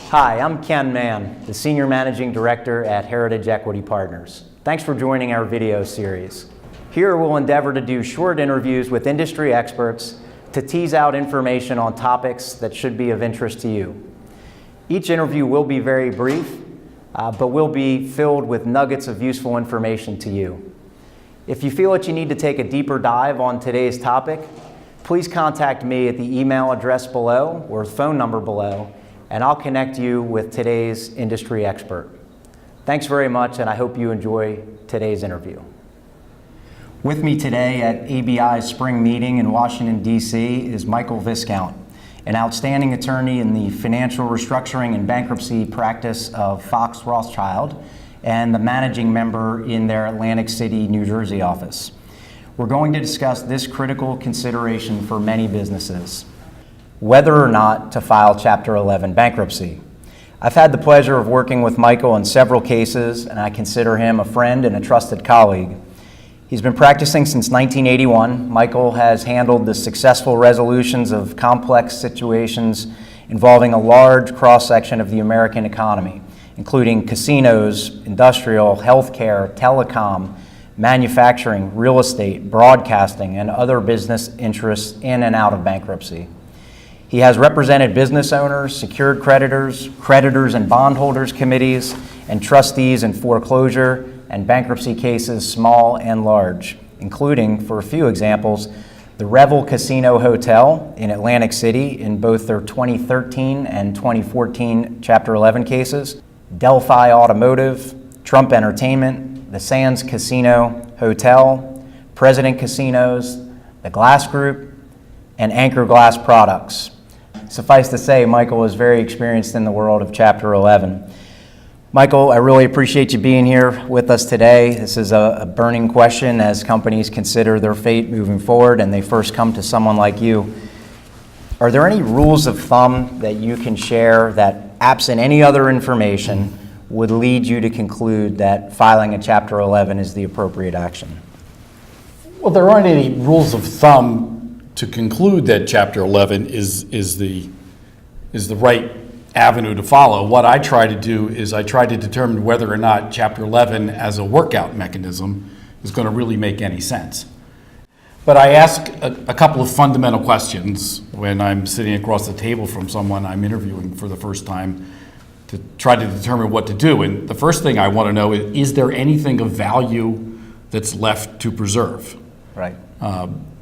Hi, I'm Ken Mann, the Senior Managing Director at Heritage Equity Partners. Thanks for joining our video series. Here we'll endeavor to do short interviews with industry experts to tease out information on topics that should be of interest to you. Each interview will be very brief, but will be filled with nuggets of useful information to you. If you feel that you need to take a deeper dive on today's topic, please contact me at the email address below or phone number below, and I'll connect you with today's industry expert. Thanks very much, and I hope you enjoy today's interview. With me today at ABI's spring meeting in Washington, D.C. is Michael Viscount, an outstanding attorney in the financial restructuring and bankruptcy practice of Fox Rothschild and the managing member in their Atlantic City, New Jersey office. We're going to discuss this critical consideration for many businesses: whether or not to file Chapter 11 bankruptcy. I've had the pleasure of working with Michael in several cases, and I consider him a friend and a trusted colleague. He's been practicing since 1981. Michael has handled the successful resolutions of complex situations involving a large cross-section of the American economy, including casinos, industrial, healthcare, telecom, manufacturing, real estate, broadcasting, and other business interests in and out of bankruptcy. He has represented business owners, secured creditors, creditors and bondholders committees, and trustees in foreclosure and bankruptcy cases, small and large, including, for a few examples, the Revel Casino Hotel in Atlantic City in both their 2013 and 2014 Chapter 11 cases, Delphi Automotive, Trump Entertainment, the Sands Casino Hotel, President Casinos, the Glass Group, and Anchor Glass Products. Suffice to say, Michael is very experienced in the world of Chapter 11. Michael, I really appreciate you being here with us today. This is a burning question as companies consider their fate moving forward and they first come to someone like you. Are there any rules of thumb that you can share that, absent any other information, would lead you to conclude that filing a Chapter 11 is the appropriate action? Well, there aren't any rules of thumb to conclude that Chapter 11 is the right avenue to follow. What I try to do is I try to determine whether or not Chapter 11 as a workout mechanism is going to really make any sense. But I ask a couple of fundamental questions when I'm sitting across the table from someone I'm interviewing for the first time to try to determine what to do. And the first thing I want to know is there anything of value that's left to preserve? Right.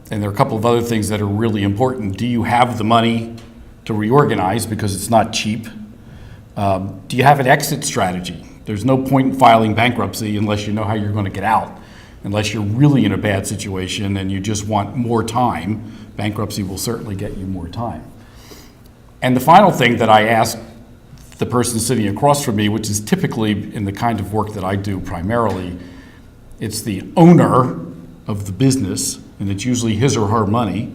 And there are a couple of other things that are really important. Do you have the money to reorganize, because it's not cheap? Do you have an exit strategy? There's no point in filing bankruptcy unless you know how you're going to get out. Unless you're really in a bad situation and you just want more time, bankruptcy will certainly get you more time. And the final thing that I ask the person sitting across from me, which is typically in the kind of work that I do primarily, it's the owner of the business, and it's usually his or her money.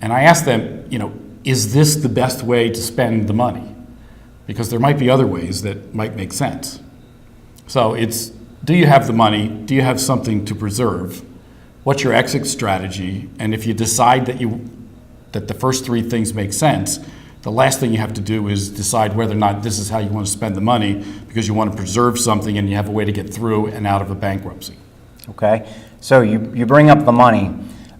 And I ask them, is this the best way to spend the money? Because there might be other ways that might make sense. So it's, do you have the money? Do you have something to preserve? What's your exit strategy? And if you decide that the first three things make sense, the last thing you have to do is decide whether or not this is how you want to spend the money, because you want to preserve something and you have a way to get through and out of a bankruptcy. Okay, so you bring up the money,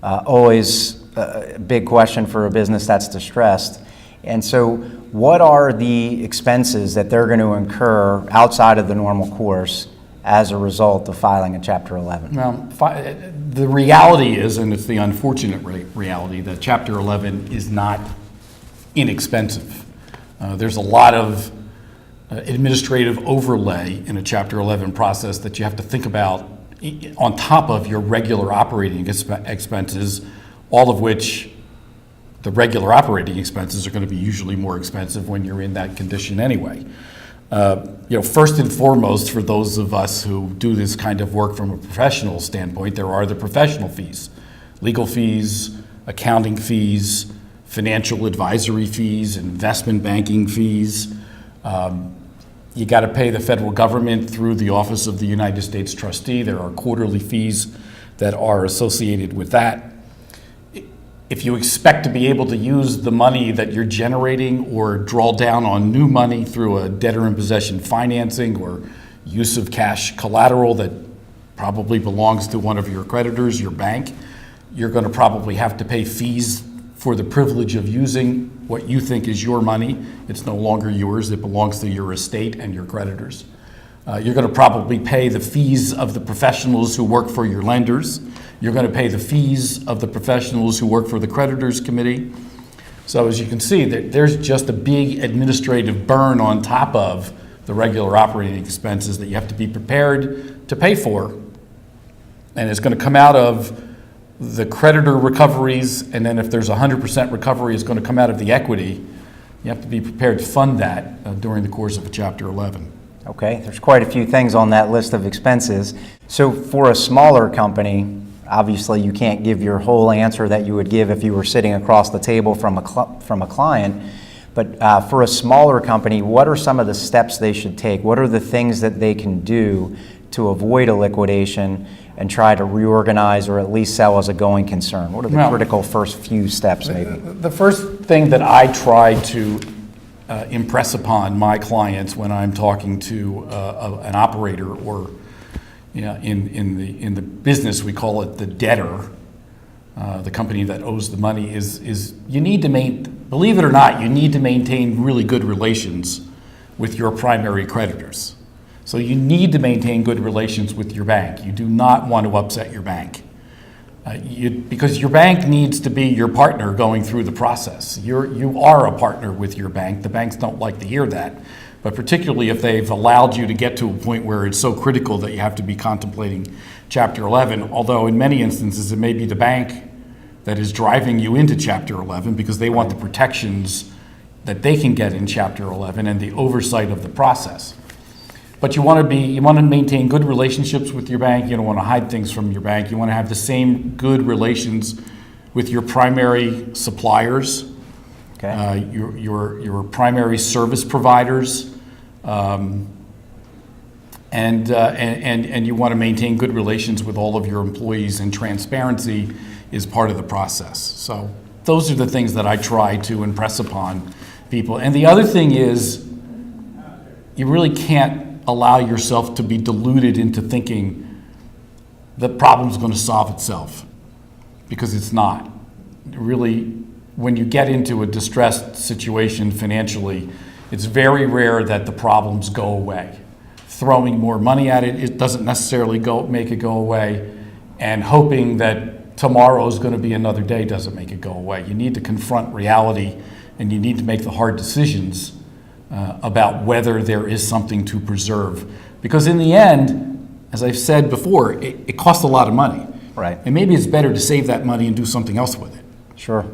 always a big question for a business that's distressed. And so what are the expenses that they're going to incur outside of the normal course as a result of filing a Chapter 11? Well, the reality is, and it's the unfortunate reality, that Chapter 11 is not inexpensive. There's a lot of administrative overlay in a Chapter 11 process that you have to think about on top of your regular operating expenses, all of which the regular operating expenses are going to be usually more expensive when you're in that condition anyway. First and foremost, for those of us who do this kind of work from a professional standpoint, there are the professional fees, legal fees, accounting fees, financial advisory fees, investment banking fees. You got to pay the federal government through the Office of the United States Trustee. There are quarterly fees that are associated with that. if you expect to be able to use the money that you're generating or draw down on new money through a debtor in possession financing or use of cash collateral that probably belongs to one of your creditors, your bank, you're going to probably have to pay fees for the privilege of using what you think is your money. It's no longer yours, it belongs to your estate and your creditors. You're going to probably pay the fees of the professionals who work for your lenders. You're going to pay the fees of the professionals who work for the creditors committee. So as you can see, there's just a big administrative burn on top of the regular operating expenses that you have to be prepared to pay for. And it's going to come out of the creditor recoveries, and then if there's 100% recovery, it's going to come out of the equity. You have to be prepared to fund that during the course of a Chapter 11. Okay, there's quite a few things on that list of expenses. So for a smaller company, obviously you can't give your whole answer that you would give if you were sitting across the table from a client. But for a smaller company, what are some of the steps they should take? What are the things that they can do to avoid a liquidation and try to reorganize or at least sell as a going concern? What are the critical first few steps maybe? The first thing that I try to impress upon my clients when I'm talking to an operator or in the business we call it the debtor, the company that owes the money, is you need to believe it or not, you need to maintain really good relations with your primary creditors. So you need to maintain good relations with your bank. You do not want to upset your bank. Because your bank needs to be your partner going through the process. You are a partner with your bank. The banks don't like to hear that, but particularly if they've allowed you to get to a point where it's so critical that you have to be contemplating Chapter 11, although in many instances it may be the bank that is driving you into Chapter 11 because they want the protections that they can get in Chapter 11 and the oversight of the process. But you want to maintain good relationships with your bank. You don't want to hide things from your bank. You want to have the same good relations with your primary suppliers, Okay. Your primary service providers, and you want to maintain good relations with all of your employees. And transparency is part of the process. So those are the things that I try to impress upon people. And the other thing is, you really can't allow yourself to be deluded into thinking the problem's going to solve itself, because it's not. Really, when you get into a distressed situation financially, it's very rare that the problems go away. Throwing more money at it doesn't necessarily make it go away, and hoping that tomorrow is going to be another day doesn't make it go away. You need to confront reality, and you need to make the hard decisions about whether there is something to preserve. Because in the end, as I've said before, it costs a lot of money. Right. And maybe it's better to save that money and do something else with it. Sure.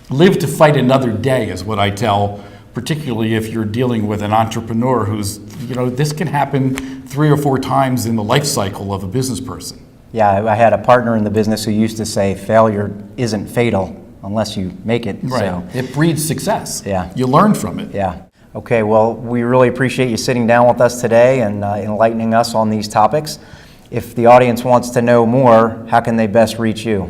Live to fight another day is what I tell, particularly if you're dealing with an entrepreneur who's, this can happen 3 or 4 times in the life cycle of a business person. Yeah, I had a partner in the business who used to say failure isn't fatal unless you make it. Right. So, it breeds success. Yeah. You learn from it. yeah. Okay, well, we really appreciate you sitting down with us today and enlightening us on these topics. If the audience wants to know more, how can they best reach you?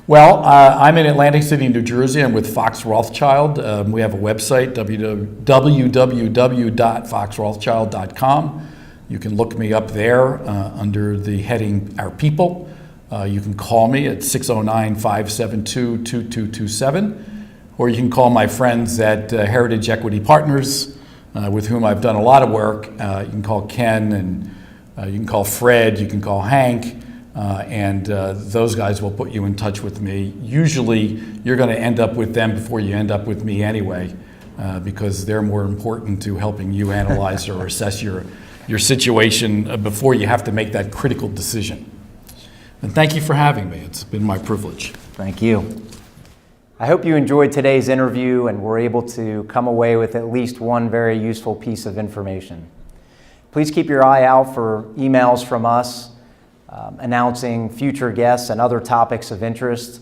Well, I'm in Atlantic City, New Jersey. I'm with Fox Rothschild. We have a website, www.foxrothschild.com. You can look me up there under the heading Our People. You can call me at 609-572-2227. Or you can call my friends at Heritage Equity Partners, with whom I've done a lot of work. You can call Ken, and you can call Fred, you can call Hank, and those guys will put you in touch with me. Usually, you're going to end up with them before you end up with me anyway, because they're more important to helping you analyze or assess your situation before you have to make that critical decision. And thank you for having me. It's been my privilege. Thank you. I hope you enjoyed today's interview and were able to come away with at least one very useful piece of information. Please keep your eye out for emails from us announcing future guests and other topics of interest.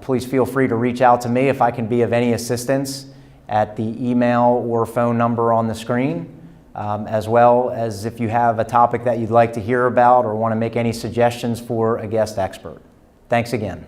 Please feel free to reach out to me if I can be of any assistance at the email or phone number on the screen, as well as if you have a topic that you'd like to hear about or want to make any suggestions for a guest expert. Thanks again.